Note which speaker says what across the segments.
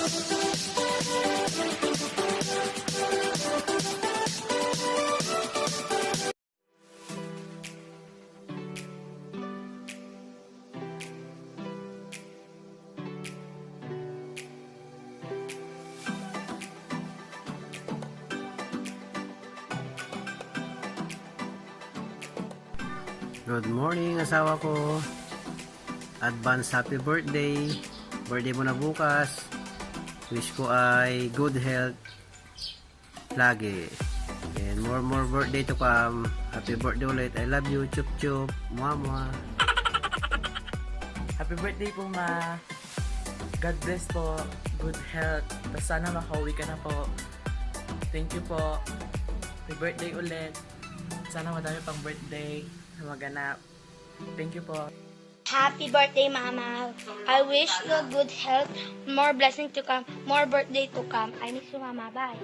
Speaker 1: Good morning asawa ko. Advance happy birthday. Birthday mo na bukas. Wish ko ay good health lagi. And more birthday to come. Happy birthday ulit. I love you. Chup chup. Mama.
Speaker 2: Happy birthday po, ma. God bless po. Good health. Basta sana makauwi ka na po. Thank you po. Happy birthday ulit. Sana madami pang birthday na maganap. Thank you po.
Speaker 3: Happy birthday, Mama. I wish you a good health, more blessing to come, more birthday to come. I miss you, Mama. Bye.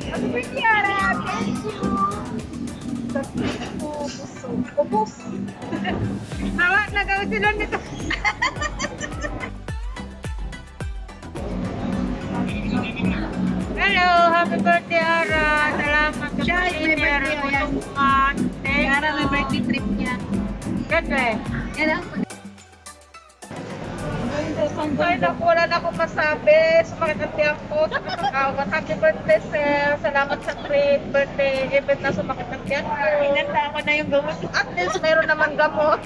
Speaker 4: Happy birthday, Ara! Thank you! Sakit po, puso. Ubus! Nawa, nagawin sila nito. Hello! Happy birthday, Ara! Salamat sa dinner. Kutukan. Thank you. Ara, may birthday trip niya. Ganda eh. Yan ang ay, naku, wala na akong masabi. Sumakit ang tiyak ko. Sumakit happy birthday, sir. Salamat sa trip. Birthday event na sumakit ang tiyak ko. Inanta ako na yung gamot. At least meron naman gamot.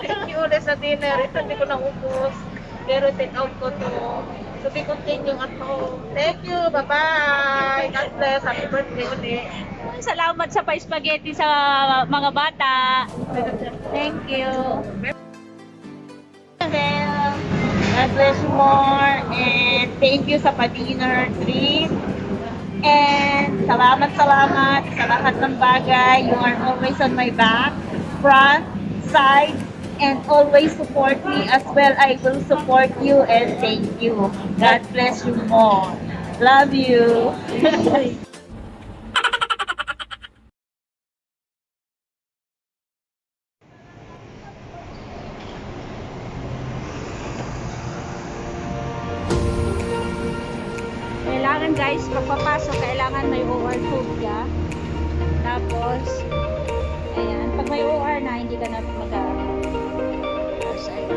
Speaker 4: Thank you ulit sa dinner. Ito hindi ko naubos. Pero take out ko to. So, be continue at home. Thank you. Bye-bye. God bless. Happy birthday ulit.
Speaker 5: Salamat sa pa-spaghetti sa mga bata. Thank you.
Speaker 4: God bless you more, and thank you sa pa-dinner treat. And salamat sa lahat ng bagay. You are always on my back, front, side, and always support me as well. I will support you, and thank you. God bless you more. Love you.
Speaker 5: Kailangan guys, pagpapasok, kailangan may OR code ka. Tapos, ayan, pag may OR na, hindi ka na outside.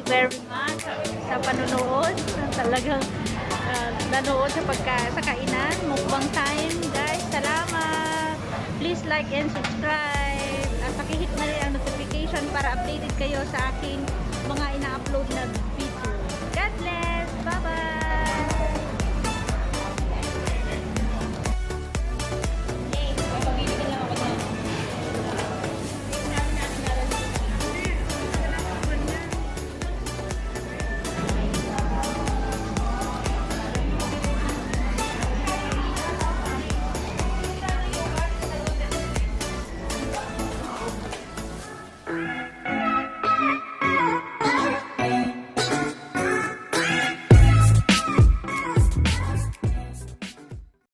Speaker 5: you very much sa panonood. Talagang nanood sa kainan. Mukbang time, guys. Salamat. Please like and subscribe. At pakihit na rin ang notification para updated kayo sa aking